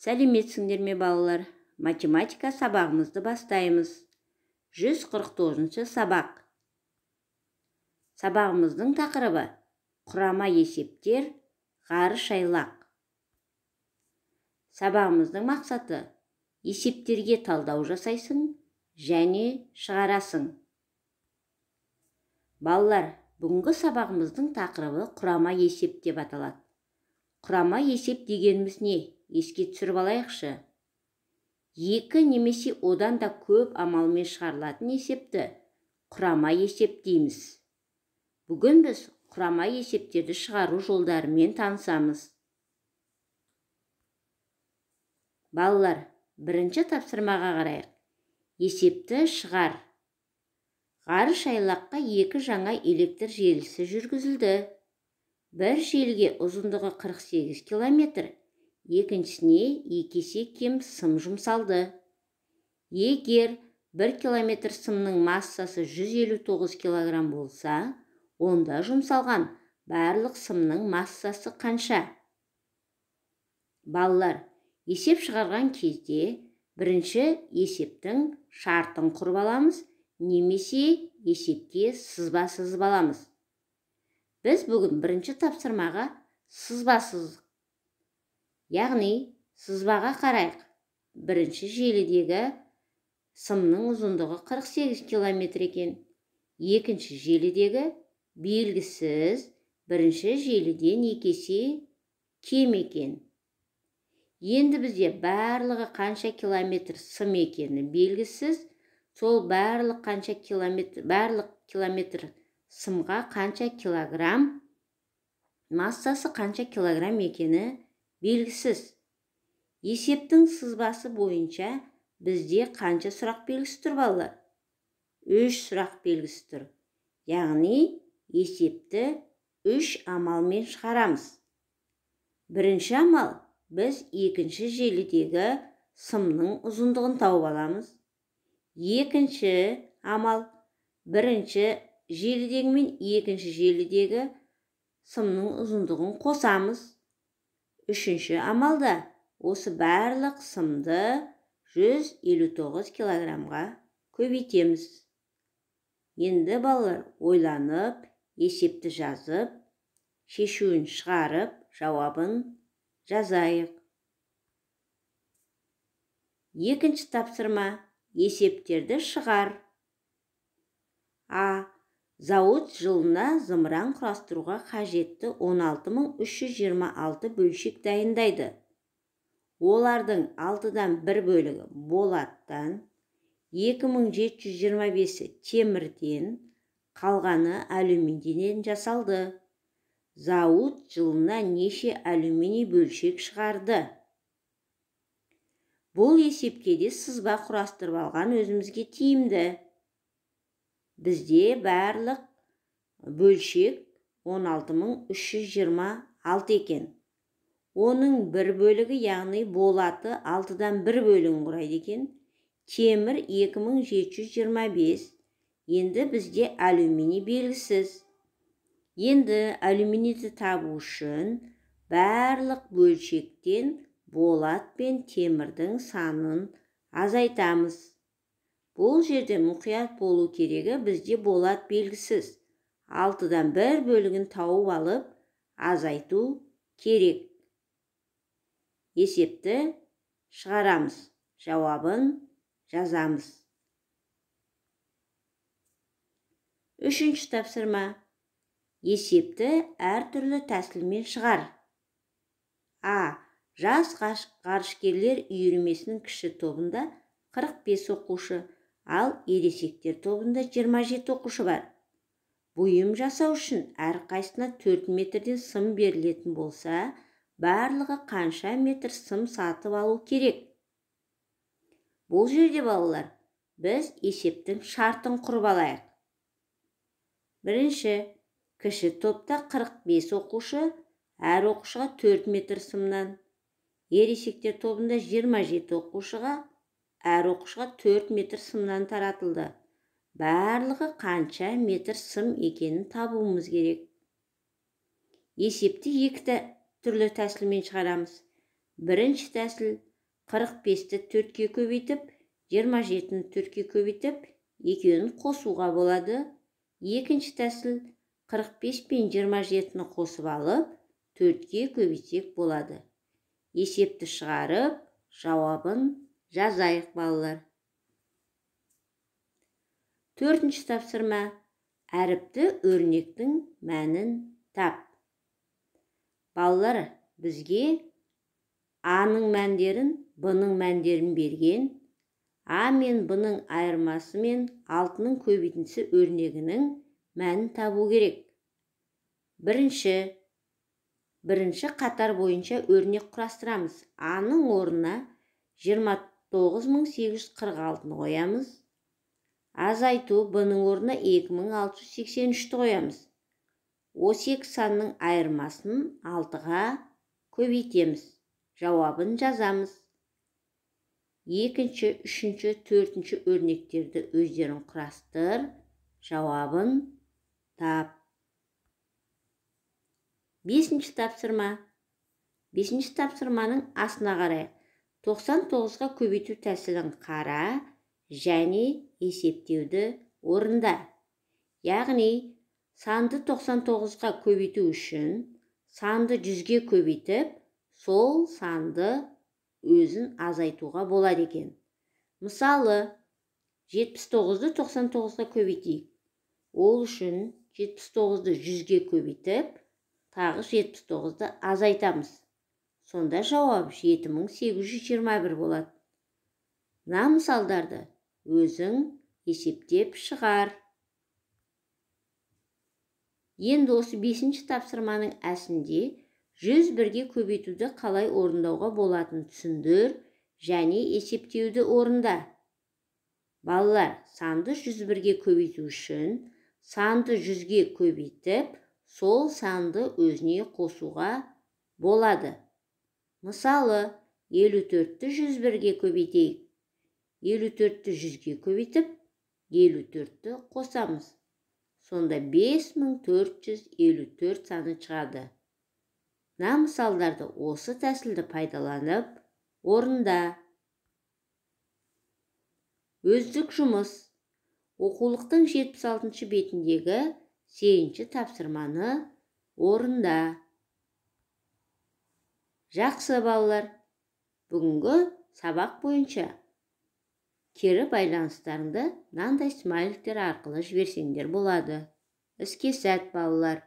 Сәлеметсіңдер ме балалар? Математика сабағымызды бастаймыз. 149 сабақ. Сабағымыздың тақырыбы құрама есептер, ғарыш айлақ. Сабағымыздың мақсаты есептерге талдау жасайсың және шығарасың. Балалар, бүгінгі сабағымыздың тақырыбы құрама есеп деп аталады. Құрама есеп дегеніміз не? Еске түсіріп алайықшы. Екі немесе одан да көп амалмен шығарылатын есепті құрама есеп дейміз. Бүгін біз құрама есептерді шығару жолдарымен танысамыз. Балалар, бірінші тапсырмаға қарайық. Есепті шығар. Ғарыш айлаққа екі жаңа электр желісі жүргізілді. Бір желіге ұзындығы 48 километр, екіншісіне 2 есе кем сым жұмсалды. Егер 1 километр сымның массасы 159 килограмм болса, онда жұмсалған барлық сымның массасы қанша? Балалар, есеп шығарған кезде бірінші есептің шартын құрып аламыз, немесе есепке сызба сызып аламыз. Біз бүгін бірінші тапсырмаға сызба сыздық. Яғни сызбаға қарайық. Бірінші желідегі сымның ұзындығы 48 километр екен. Екінші желідегі белгісіз, бірінші желіден 2 есе кем екен. Енді бізде барлығы қанша километр сым екені белгісіз, сол барлық километр сымға қанша килограмм, массасы қанша килограмм екені белгісіз. Есептің сызбасы бойынша бізде қанша сұрақ белгісі тұр балалар? 3 сұрақ белгісі тұр. Яғни есепті 3 амалмен шығарамыз. Бірінші амал, біз екінші желідегі сымның ұзындығын тауып аламыз. Екінші амал, бірінші желідегі мен екінші желідегі сымның ұзындығын қосамыз. Үшінші амалда осы барлық сымды 159 килограммға көбейтеміз. Енді балалар ойланып, есепті жазып, шешуін шығарып, жауабын жазайық. Екінші тапсырма, есептерді шығар. А. Зауыт жылына зымыран құрастыруға қажетті 16326 бөлшек дайындайды. Олардың 6-дан 1 бөлігі болаттан, 2725-і темірден, қалғаны алюминийден жасалды. Зауыт жылына неше алюминий бөлшек шығарды? Бұл есепке де сызба құрастырып алған өзімізге тиімді. Бізде барлық бөлшек 16326 екен. Оның бір бөлігі, яғни болаты 6-дан 1 бөлігін құрайды екен. Темір 2725. Енді бізде алюминий белгісіз. Енді алюминийді табу үшін барлық бөлшектен болат пен темірдің санын азайтамыз. Бұл жерде мұқият болу керегі, бізде болат белгісіз. 6-дан 1 бөлігін тауып алып, азайту керек. Есепті шығарамыз. Жауабын жазамыз. Үшінші тапсырма. Есепті әртүрлі тәсілмен шығар. А. Жас ғарышкерлер үйірмесінің кіші тобында 45 оқушы, ал ересектер тобында 27 оқушы бар. Бұйым жасау үшін әрқайсысына 4 метрден сым берілетін болса, барлығы қанша метр сым сатып алу керек? Бұл жерде балалар, біз есептің шартын құрып алайық. Бірінші, кіші топта 45 оқушы, әр оқушыға 4 метр сымнан. Ересектер тобында 27 оқушыға, әр оқушыға 4 метр сымнан таратылды. Барлығы қанша метр сым екенін табуымыз керек. Есепті екі түрлі тәсілмен шығарамыз. Бірінші тәсіл 45-ті 4-ке көбейтіп, 27-ні 4-ке көбейтіп, екеуін қосуға болады. Екінші тәсіл 45 пен 27-ні қосып алып, 4-ке көбейтсек болады. Есепті шығарып, жауабын жазайық балалар. Төртінші тапсырма. Әріпті өрнектің мәнін тап. Балалар, бізге А-ның мәндерін, Б-ның мәндерін берген. А мен Б-ның айырмасы мен 6-ның көбейтіндісі өрнегінің мәнін табу керек. Бірінші қатар бойынша өрнек құрастырамыз. А-ның орнына 29846-ны қоямыз. Азайту Б-ның орнына 2683-ті қоямыз. Осы екі санның айырмасын 6-ға көбейтеміз. Жауабын жазамыз. Екінші, үшінші, төртінші өрнектерді өздерін құрастыр. Жауабын тап. Бесінші тапсырма. Бесінші тапсырманың астына қарайық. 99-ға көбейту тәсілін қара және есептеуді орында. Яғни, санды 99-ға көбейту үшін санды 100-ге көбейтіп, сол санды өзін азайтуға болады екен. Мысалы, 79-ді 99-ға көбейтейік. Ол үшін 79-ді 100-ге көбейтіп, тағы 79-ді азайтамыз. Сонда жауап 7821 болады. Мына мысалдарды өзің есептеп шығар. Енді осы 5-ші тапсырманың әсінде 101-ге көбейтуді қалай орындауға болатын түсіндір және есептеуді орында. Балалар, санды 101-ге көбейту үшін санды 100-ге көбейтіп, сол санды өзіне қосуға болады. Мысалы, 54-ті 101-ге көбейтейік. 54-ті 100-ге көбейтіп, 54-ті қосамыз. Сонда 5454 саны шығады. Мына мысалдарды осы тәсілді пайдаланып, орында. Өздік жұмыс. Оқулықтың 76-шы бетіндегі 8-ші тапсырманы орында. Жақсы балалар, бүгінгі сабақ бойынша кері байланыстарыңды мынандай смайликтер арқылы жіберсеңдер болады. Іске сәт балалар.